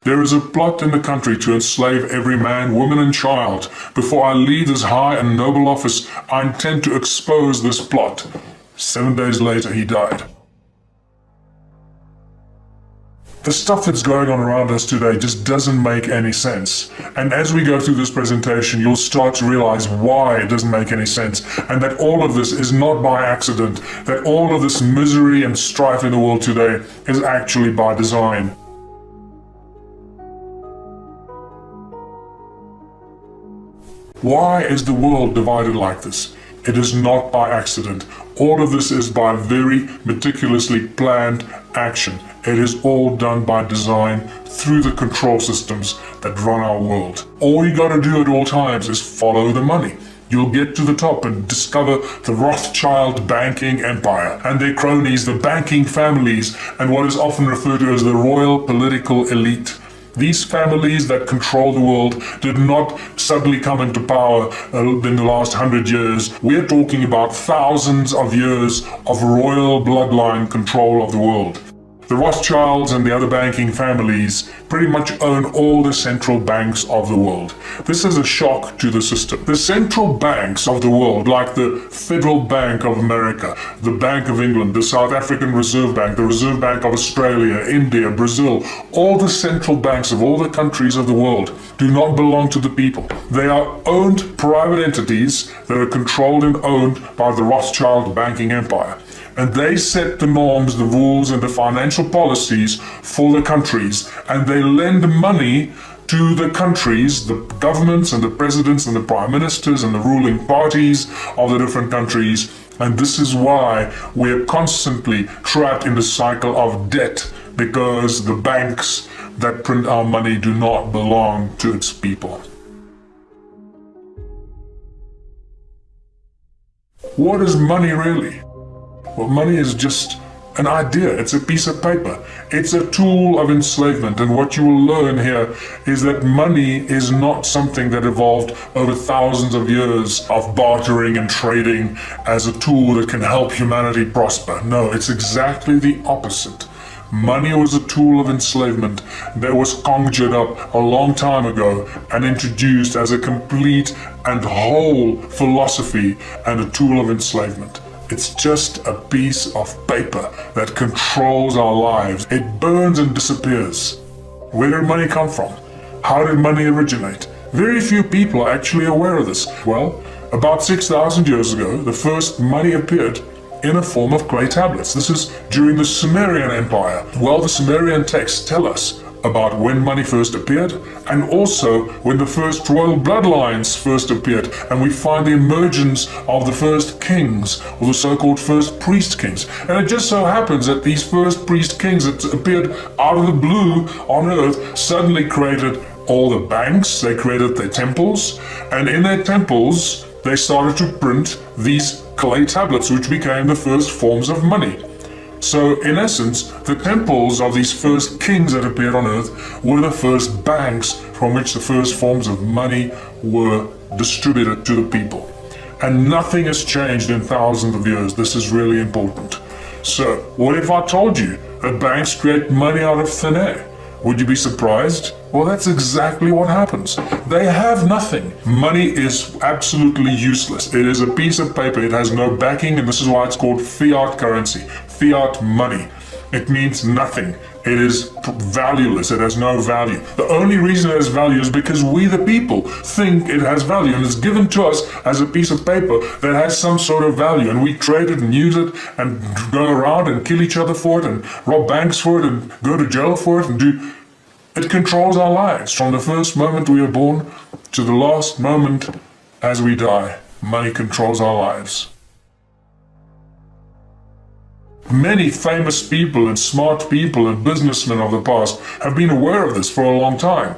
There is a plot in the country to enslave every man, woman, and child. Before I leave this high and noble office, I intend to expose this plot. 7 days later, he died. The stuff that's going on around us today just doesn't make any sense. And as we go through this presentation, you'll start to realize why it doesn't make any sense, and that all of this is not by accident, that all of this misery and strife in the world today is actually by design. Why is the world divided like this? It is not by accident. All of this is by very meticulously planned action. It is all done by design through the control systems that run our world. All you gotta do at all times is follow the money. You'll get to the top and discover the Rothschild banking empire and their cronies, the banking families, and what is often referred to as the royal political elite. These families that control the world did not suddenly come into power in the last 100 years. We're talking about thousands of years of royal bloodline control of the world. The Rothschilds and the other banking families pretty much own all the central banks of the world. This is a shock to the system. The central banks of the world, like the Federal Bank of America, the Bank of England, the South African Reserve Bank, the Reserve Bank of Australia, India, Brazil, all the central banks of all the countries of the world do not belong to the people. They are owned private entities that are controlled and owned by the Rothschild banking empire. And they set the norms, the rules, and the financial policies for the countries. And they lend money to the countries, the governments and the presidents and the prime ministers and the ruling parties of the different countries. And this is why we're constantly trapped in the cycle of debt, because the banks that print our money do not belong to its people. What is money really? Well, money is just an idea. It's a piece of paper. It's a tool of enslavement. And what you will learn here is that money is not something that evolved over thousands of years of bartering and trading as a tool that can help humanity prosper. No, it's exactly the opposite. Money was a tool of enslavement that was conjured up a long time ago and introduced as a complete and whole philosophy and a tool of enslavement. It's just a piece of paper that controls our lives. It burns and disappears. Where did money come from? How did money originate? Very few people are actually aware of this. Well, about 6,000 years ago, the first money appeared in a form of clay tablets. This is during the Sumerian Empire. Well, the Sumerian texts tell us about when money first appeared, and also when the first royal bloodlines first appeared, and we find the emergence of the first kings, or the so-called first priest kings. And it just so happens that these first priest kings that appeared out of the blue on earth suddenly created all the banks, they created their temples, and in their temples they started to print these clay tablets, which became the first forms of money. So, in essence, the temples of these first kings that appeared on earth were the first banks from which the first forms of money were distributed to the people. And nothing has changed in thousands of years. This is really important. So, what if I told you that banks create money out of thin air? Would you be surprised? Well, that's exactly what happens. They have nothing. Money is absolutely useless. It is a piece of paper. It has no backing, and this is why it's called fiat currency, fiat money. It means nothing. It is valueless. It has no value. The only reason it has value is because we, the people, think it has value, and it's given to us as a piece of paper that has some sort of value, and we trade it and use it and go around and kill each other for it and rob banks for it and go to jail for it and do. It controls our lives from the first moment we are born to the last moment as we die. Money controls our lives. Many famous people and smart people and businessmen of the past have been aware of this for a long time.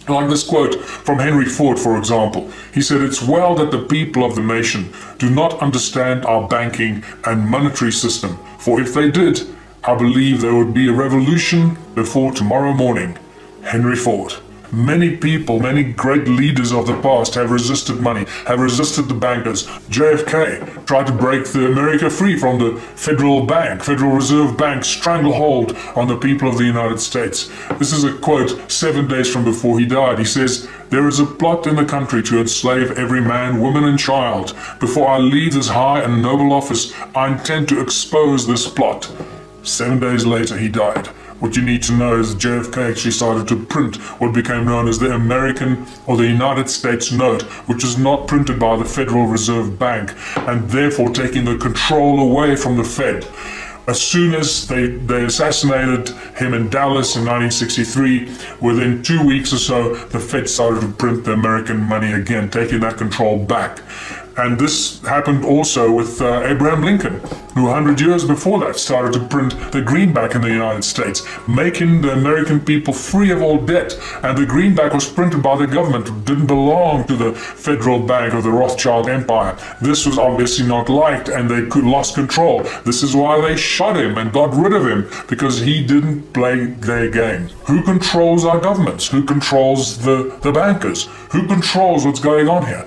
Like this quote from Henry Ford, for example. He said, "It's well that the people of the nation do not understand our banking and monetary system, for if they did, I believe there would be a revolution before tomorrow morning." Henry Ford. Many people, many great leaders of the past have resisted money, have resisted the bankers. JFK tried to break America free from the Federal Reserve Bank stranglehold on the people of the United States. This is a quote 7 days from before he died. He says, "There is a plot in the country to enslave every man, woman, and child. Before I leave this high and noble office, I intend to expose this plot." 7 days later, he died. What you need to know is JFK actually started to print what became known as the American or the United States note, which is not printed by the Federal Reserve Bank, and therefore taking the control away from the Fed. As soon as they assassinated him in Dallas in 1963, within 2 weeks or so, the Fed started to print the American money again, taking that control back. And this happened also with Abraham Lincoln, who 100 years before that started to print the greenback in the United States, making the American people free of all debt. And the greenback was printed by the government. It didn't belong to the Federal Bank or the Rothschild Empire. This was obviously not liked, and they lost control. This is why they shot him and got rid of him, because he didn't play their game. Who controls our governments? Who controls the bankers? Who controls what's going on here?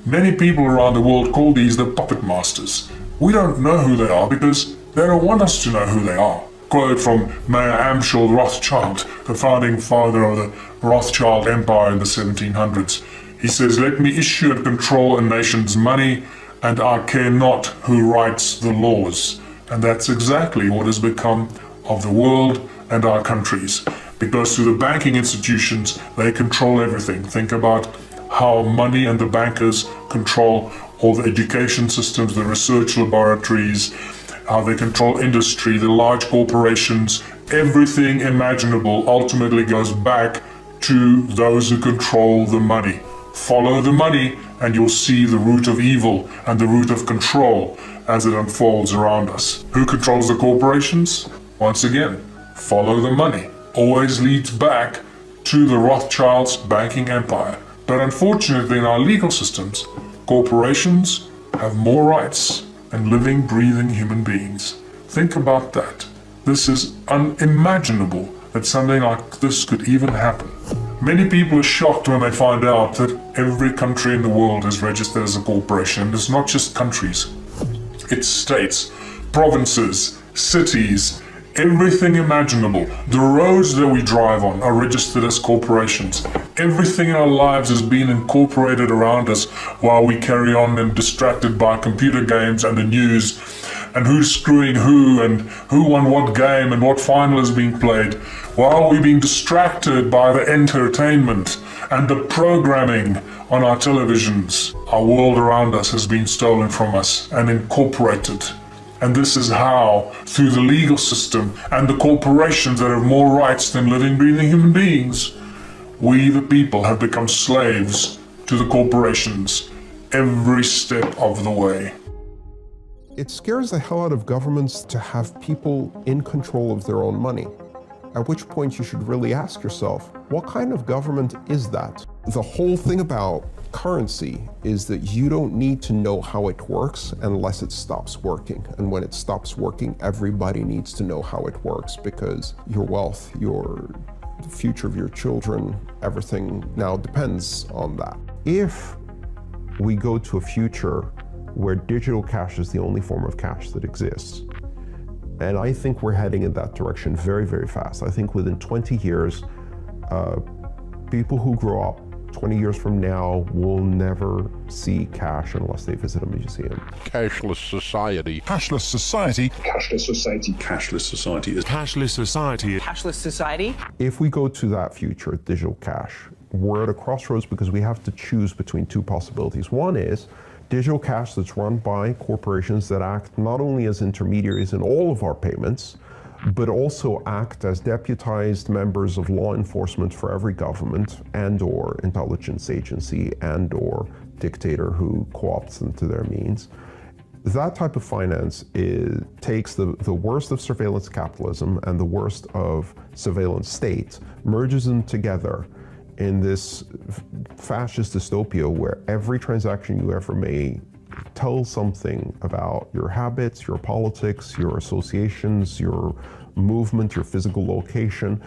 Many people around the world call these the puppet masters. We don't know who they are because they don't want us to know who they are. Quote from Mayer Amschel Rothschild, the founding father of the Rothschild Empire in the 1700s. He says, "Let me issue and control a nation's money, and I care not who writes the laws." And that's exactly what has become of the world and our countries. Because through the banking institutions, they control everything. Think about how money and the bankers control all the education systems, the research laboratories, how they control industry, the large corporations. Everything imaginable ultimately goes back to those who control the money. Follow the money and you'll see the root of evil and the root of control as it unfolds around us. Who controls the corporations? Once again, follow the money. Always leads back to the Rothschilds' banking empire. But unfortunately, in our legal systems, corporations have more rights than living, breathing human beings. Think about that. This is unimaginable that something like this could even happen. Many people are shocked when they find out that every country in the world is registered as a corporation. It's not just countries. It's states, provinces, cities, everything imaginable. The roads that we drive on are registered as corporations. Everything in our lives is being incorporated around us while we carry on and distracted by computer games and the news and who's screwing who and who won what game and what final is being played. While we're being distracted by the entertainment and the programming on our televisions, our world around us has been stolen from us and incorporated. And this is how, through the legal system and the corporations that have more rights than living, breathing human beings, we the people have become slaves to the corporations every step of the way. It scares the hell out of governments to have people in control of their own money. At which point you should really ask yourself, what kind of government is that? The whole thing about currency is that you don't need to know how it works unless it stops working. And when it stops working, everybody needs to know how it works, because your wealth, the future of your children, everything now depends on that. If we go to a future where digital cash is the only form of cash that exists, and I think we're heading in that direction very, very fast. I think within 20 years, people who grow up 20 years from now will never see cash unless they visit a museum. Cashless society. Cashless society. Cashless society. Cashless society. Cashless society. Cashless society. If we go to that future, digital cash, we're at a crossroads because we have to choose between two possibilities. One is digital cash that's run by corporations that act not only as intermediaries in all of our payments, but also act as deputized members of law enforcement for every government and or intelligence agency and or dictator who co-opts them to their means. That type of finance takes the worst of surveillance capitalism and the worst of surveillance state, merges them together in this fascist dystopia where every transaction you ever made tells something about your habits, your politics, your associations, your movement, your physical location.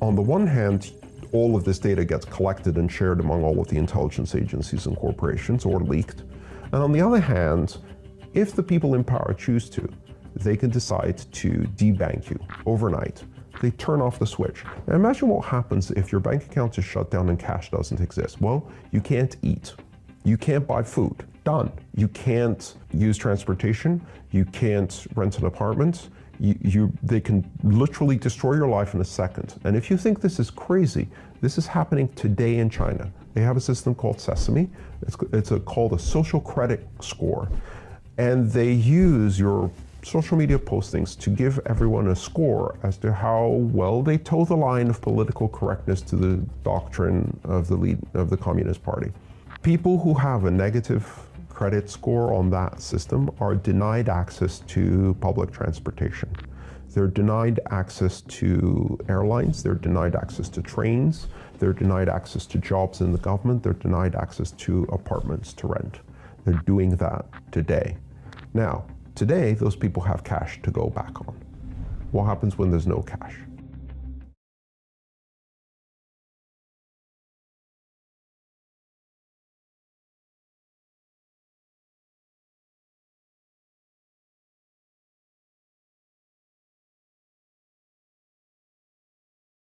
On the one hand, all of this data gets collected and shared among all of the intelligence agencies and corporations or leaked. And on the other hand, if the people in power choose to, they can decide to debank you overnight. They turn off the switch. Now imagine what happens if your bank account is shut down and cash doesn't exist. Well, you can't eat. You can't buy food. Done. You can't use transportation. You can't rent an apartment. They can literally destroy your life in a second. And if you think this is crazy, this is happening today in China. They have a system called Sesame. It's called a social credit score. And they use your social media postings to give everyone a score as to how well they toe the line of political correctness to the doctrine of the Communist Party. People who have a negative credit score on that system are denied access to public transportation. They're denied access to airlines, they're denied access to trains, they're denied access to jobs in the government, they're denied access to apartments to rent. They're doing that today. Now, today, those people have cash to go back on. What happens when there's no cash?